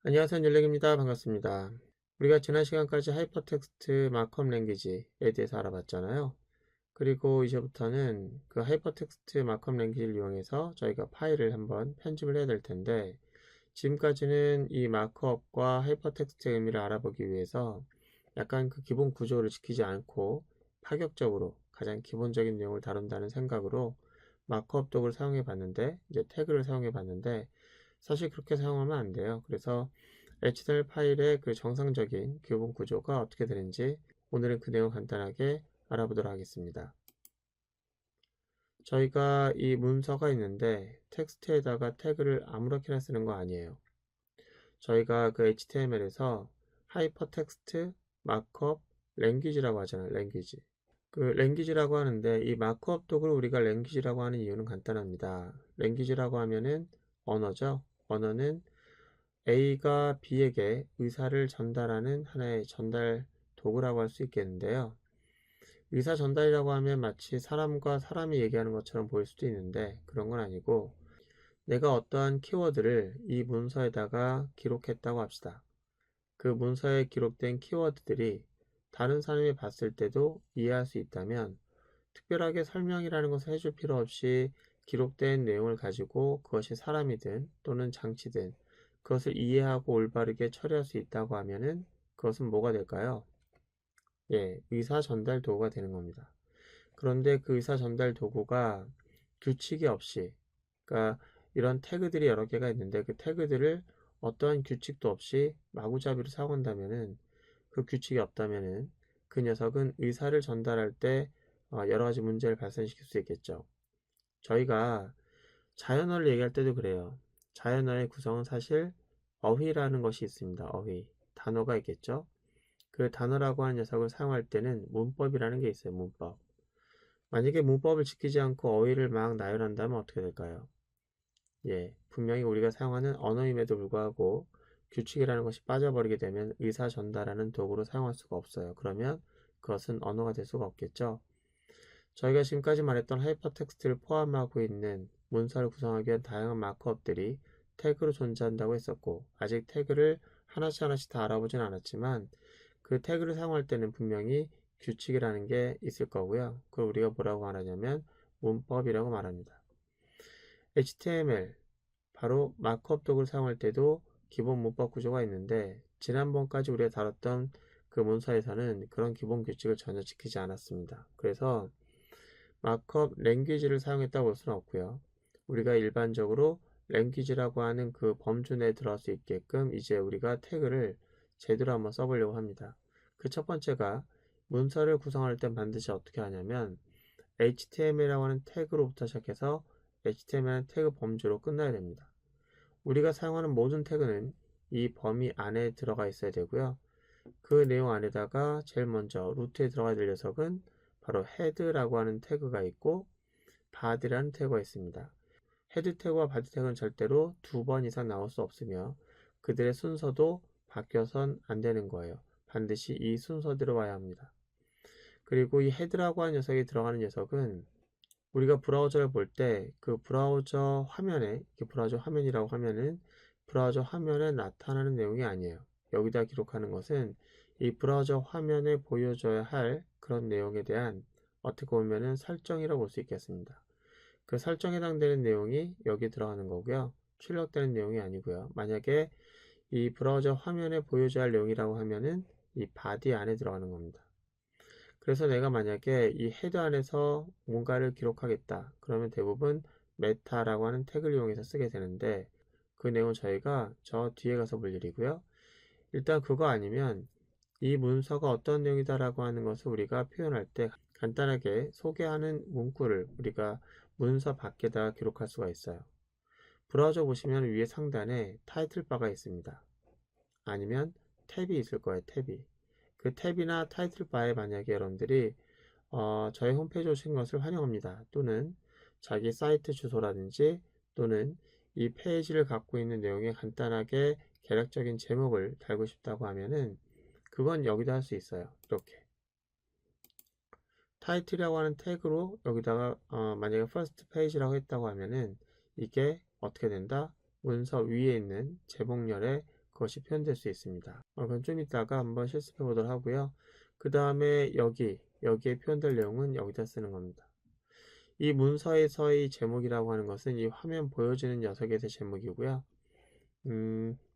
안녕하세요. 닐렉입니다. 반갑습니다. 우리가 지난 시간까지 하이퍼텍스트 마크업 랭귀지에 대해서 알아봤잖아요. 그리고 이제부터는 그 하이퍼텍스트 마크업 랭귀지를 이용해서 저희가 파일을 한번 편집을 해야 될 텐데, 지금까지는 이 마크업과 하이퍼텍스트의 의미를 알아보기 위해서 약간 그 기본 구조를 지키지 않고 파격적으로 가장 기본적인 내용을 다룬다는 생각으로 마크업 도구를 사용해 봤는데, 이제 태그를 사용해 봤는데, 사실 그렇게 사용하면 안 돼요. 그래서 HTML 파일의 그 정상적인 기본 구조가 어떻게 되는지 오늘은 그 내용 간단하게 알아보도록 하겠습니다. 저희가 이 문서가 있는데 텍스트에다가 태그를 아무렇게나 쓰는 거 아니에요. 저희가 그 HTML에서 하이퍼텍스트 마크업 랭귀지라고 하잖아요. 랭귀지. 그 랭귀지라고 하는데 이 마크업 도구를 우리가 랭귀지라고 하는 이유는 간단합니다. 랭귀지라고 하면은 언어죠. 언어는 A가 B에게 의사를 전달하는 하나의 전달 도구라고 할 수 있겠는데요. 의사 전달이라고 하면 마치 사람과 사람이 얘기하는 것처럼 보일 수도 있는데 그런 건 아니고, 내가 어떠한 키워드를 이 문서에다가 기록했다고 합시다. 그 문서에 기록된 키워드들이 다른 사람이 봤을 때도 이해할 수 있다면, 특별하게 설명이라는 것을 해줄 필요 없이 기록된 내용을 가지고 그것이 사람이든 또는 장치든 그것을 이해하고 올바르게 처리할 수 있다고 하면은 그것은 뭐가 될까요? 예, 의사 전달 도구가 되는 겁니다. 그런데 그 의사 전달 도구가 규칙이 없이, 그러니까 이런 태그들이 여러 개가 있는데 그 태그들을 어떠한 규칙도 없이 마구잡이로 사용한다면은, 그 규칙이 없다면은 그 녀석은 의사를 전달할 때 여러 가지 문제를 발생시킬 수 있겠죠. 저희가 자연어를 얘기할 때도 그래요. 자연어의 구성은 사실 어휘라는 것이 있습니다. 어휘. 단어가 있겠죠. 그 단어라고 하는 녀석을 사용할 때는 문법이라는 게 있어요. 문법. 만약에 문법을 지키지 않고 어휘를 막 나열한다면 어떻게 될까요? 예, 분명히 우리가 사용하는 언어임에도 불구하고 규칙이라는 것이 빠져버리게 되면 의사 전달하는 도구로 사용할 수가 없어요. 그러면 그것은 언어가 될 수가 없겠죠. 저희가 지금까지 말했던 하이퍼텍스트를 포함하고 있는 문서를 구성하기 위한 다양한 마크업들이 태그로 존재한다고 했었고, 아직 태그를 하나씩 하나씩 다 알아보진 않았지만 그 태그를 사용할 때는 분명히 규칙이라는 게 있을 거고요. 그걸 우리가 뭐라고 말하냐면 문법이라고 말합니다. HTML, 바로 마크업 도구를 사용할 때도 기본 문법 구조가 있는데, 지난번까지 우리가 다뤘던 그 문서에서는 그런 기본 규칙을 전혀 지키지 않았습니다. 그래서 마크업 랭귀지를 사용했다고 볼 수는 없고요. 우리가 일반적으로 랭귀지라고 하는 그 범주 내에 들어갈 수 있게끔 이제 우리가 태그를 제대로 한번 써보려고 합니다. 그 첫 번째가, 문서를 구성할 땐 반드시 어떻게 하냐면 HTML이라고 하는 태그로부터 시작해서 HTML은 태그 범주로 끝나야 됩니다. 우리가 사용하는 모든 태그는 이 범위 안에 들어가 있어야 되고요. 그 내용 안에다가 제일 먼저 루트에 들어가야 될 녀석은 바로 헤드라고 하는 태그가 있고 바디라는 태그가 있습니다. 헤드 태그와 바디 태그는 절대로 두 번 이상 나올 수 없으며 그들의 순서도 바뀌어선 안 되는 거예요. 반드시 이 순서대로 와야 합니다. 그리고 이 헤드라고 하는 녀석이 들어가는 녀석은 우리가 브라우저를 볼 때 그 브라우저 화면에, 이게 브라우저 화면이라고 하면은 브라우저 화면에 나타나는 내용이 아니에요. 여기다 기록하는 것은 이 브라우저 화면에 보여줘야 할 그런 내용에 대한 어떻게 보면은 설정이라고 볼 수 있겠습니다. 그 설정에 해당되는 내용이 여기 들어가는 거고요. 출력되는 내용이 아니고요. 만약에 이 브라우저 화면에 보여줘야 할 내용이라고 하면은 이 바디 안에 들어가는 겁니다. 그래서 내가 만약에 이 헤드 안에서 뭔가를 기록하겠다. 그러면 대부분 메타라고 하는 태그를 이용해서 쓰게 되는데, 그 내용은 저희가 저 뒤에 가서 볼 일이고요. 일단 그거 아니면 이 문서가 어떤 내용이다라고 하는 것을 우리가 표현할 때 간단하게 소개하는 문구를 우리가 문서 밖에다 기록할 수가 있어요. 브라우저 보시면 위에 상단에 타이틀 바가 있습니다. 아니면 탭이 있을 거예요. 탭이. 그 탭이나 타이틀 바에 만약에 여러분들이 저희 홈페이지 오신 것을 환영합니다. 또는 자기 사이트 주소라든지 또는 이 페이지를 갖고 있는 내용에 간단하게 개략적인 제목을 달고 싶다고 하면은 그건 여기다 할 수 있어요. 이렇게 타이틀이라고 하는 태그로 여기다가 만약에 first page라고 했다고 하면은 이게 어떻게 된다? 문서 위에 있는 제목열에 그것이 표현될 수 있습니다. 그건 좀 이따가 한번 실습해 보도록 하고요. 그 다음에 여기에 표현될 내용은 여기다 쓰는 겁니다. 이 문서에서의 제목이라고 하는 것은 이 화면 보여지는 녀석에서의 제목이고요.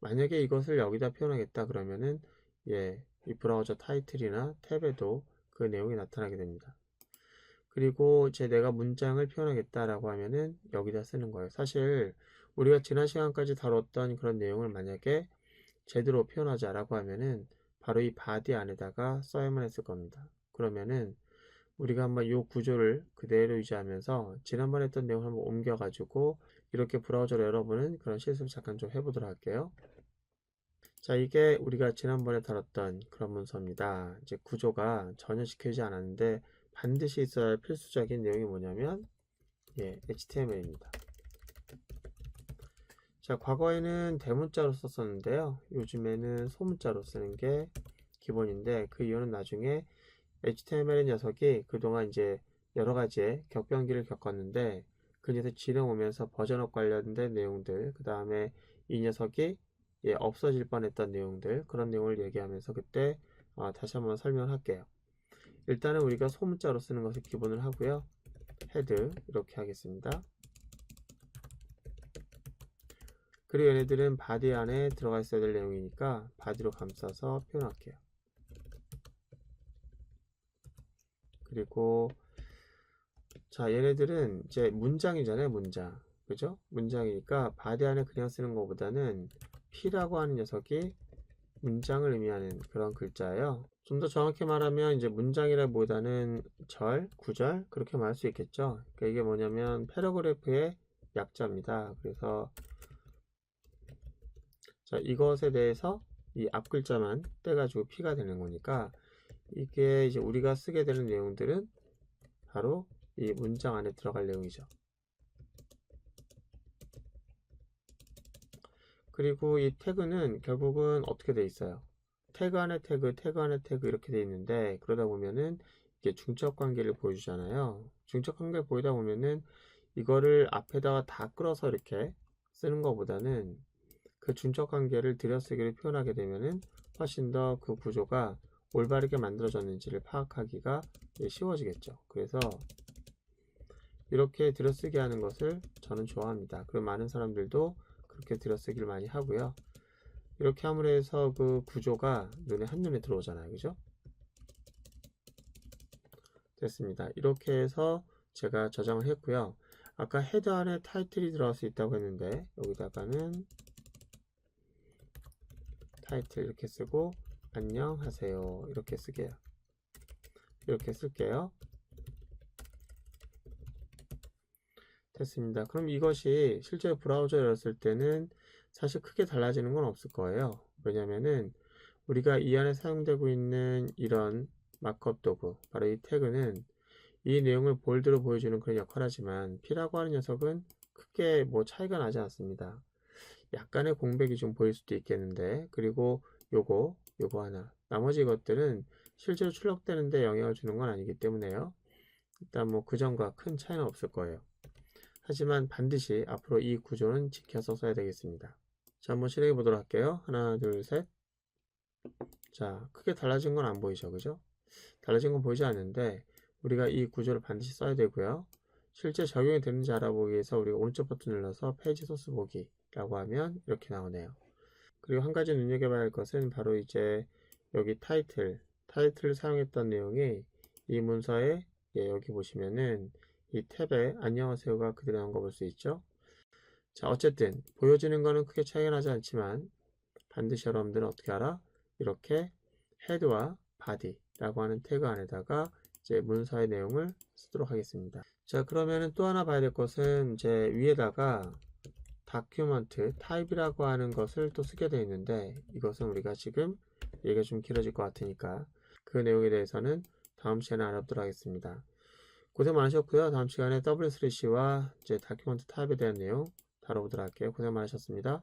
만약에 이것을 여기다 표현하겠다 그러면은 이 브라우저 타이틀이나 탭에도 그 내용이 나타나게 됩니다. 그리고 내가 문장을 표현하겠다라고 하면은 여기다 쓰는 거예요. 사실 우리가 지난 시간까지 다뤘던 그런 내용을 만약에 제대로 표현하자라고 하면은 바로 이 body 안에다가 써야만 했을 겁니다. 그러면은 우리가 한번 이 구조를 그대로 유지하면서 지난번에 했던 내용을 한번 옮겨가지고 이렇게 브라우저를 열어보는 그런 실습을 잠깐 좀 해보도록 할게요. 자, 이게 우리가 지난번에 다뤘던 그런 문서입니다. 이제 구조가 전혀 지켜지지 않았는데 반드시 있어야 할 필수적인 내용이 뭐냐면 HTML입니다. 자, 과거에는 대문자로 썼었는데요. 요즘에는 소문자로 쓰는 게 기본인데 그 이유는 나중에 HTML 녀석이 그동안 이제 여러 가지의 격변기를 겪었는데 그 녀석 지나오면서 버전업 관련된 내용들, 그 다음에 이 녀석이 없어질 뻔했던 내용들, 그런 내용을 얘기하면서 그때 다시 한번 설명을 할게요. 일단은 우리가 소문자로 쓰는 것을 기본으로 하고요. 헤드 이렇게 하겠습니다. 그리고 얘네들은 바디 안에 들어가 있어야 될 내용이니까 바디로 감싸서 표현할게요. 그리고 자, 얘네들은 이제 문장이잖아요, 문장. 그죠? 문장이니까 바디 안에 그냥 쓰는 것보다는 P라고 하는 녀석이 문장을 의미하는 그런 글자예요. 좀 더 정확히 말하면 이제 문장이라기보다는 절, 구절 그렇게 말할 수 있겠죠. 그러니까 이게 뭐냐면 패러그래프의 약자입니다. 그래서 자, 이것에 대해서 이 앞 글자만 떼가지고 P가 되는 거니까 이게 이제 우리가 쓰게 되는 내용들은 바로 이 문장 안에 들어갈 내용이죠. 그리고 이 태그는 결국은 어떻게 돼 있어요? 태그 안에 태그, 태그 안에 태그 이렇게 돼 있는데 그러다 보면은 이게 중첩 관계를 보여주잖아요. 중첩 관계를 보이다 보면은 이거를 앞에다가 다 끌어서 이렇게 쓰는 것보다는 그 중첩 관계를 들여쓰기를 표현하게 되면은 훨씬 더 그 구조가 올바르게 만들어졌는지를 파악하기가 쉬워지겠죠. 그래서 이렇게 들여쓰기 하는 것을 저는 좋아합니다. 그리고 많은 사람들도 그렇게 들여쓰기를 많이 하고요. 이렇게 함으로 해서 그 구조가 눈에 한눈에 들어오잖아요. 그죠? 됐습니다. 이렇게 해서 제가 저장을 했고요. 아까 헤더 안에 타이틀이 들어갈 수 있다고 했는데 여기다가는 타이틀 이렇게 쓰고 안녕하세요 이렇게 쓰게요. 이렇게 쓸게요. 됐습니다. 그럼 이것이 실제 브라우저에 열었을 때는 사실 크게 달라지는 건 없을 거예요. 왜냐면은 우리가 이 안에 사용되고 있는 이런 마크업 도구, 바로 이 태그는 이 내용을 볼드로 보여주는 그런 역할을 하지만 P라고 하는 녀석은 크게 뭐 차이가 나지 않습니다. 약간의 공백이 좀 보일 수도 있겠는데, 그리고 요거 하나. 나머지 것들은 실제로 출력되는데 영향을 주는 건 아니기 때문에요. 일단 뭐 그전과 큰 차이는 없을 거예요. 하지만 반드시 앞으로 이 구조는 지켜서 써야 되겠습니다. 자, 한번 실행해 보도록 할게요. 하나, 둘, 셋. 자, 크게 달라진 건 안 보이죠, 그죠? 달라진 건 보이지 않는데 우리가 이 구조를 반드시 써야 되고요. 실제 적용이 되는지 알아보기 위해서 우리가 오른쪽 버튼 눌러서 페이지 소스 보기 라고 하면 이렇게 나오네요. 그리고 한 가지 눈여겨봐야 할 것은 바로 이제 여기 타이틀을 사용했던 내용이 이 문서에 여기 보시면은 이 탭에 안녕하세요가 그대로 나온 거 볼 수 있죠. 자, 어쨌든 보여지는 거는 크게 차이가 나지 않지만 반드시 여러분들은 어떻게 알아? 이렇게 헤드와 바디라고 하는 태그 안에다가 이제 문서의 내용을 쓰도록 하겠습니다. 자, 그러면은 또 하나 봐야 될 것은 이제 위에다가 다큐먼트 타입이라고 하는 것을 또 쓰게 되어 있는데 이것은 우리가 지금 얘기가 좀 길어질 것 같으니까 그 내용에 대해서는 다음 시간에 알아보도록 하겠습니다. 고생 많으셨고요. 다음 시간에 W3C와 이제 다큐먼트 타입에 대한 내용 다뤄보도록 할게요. 고생 많으셨습니다.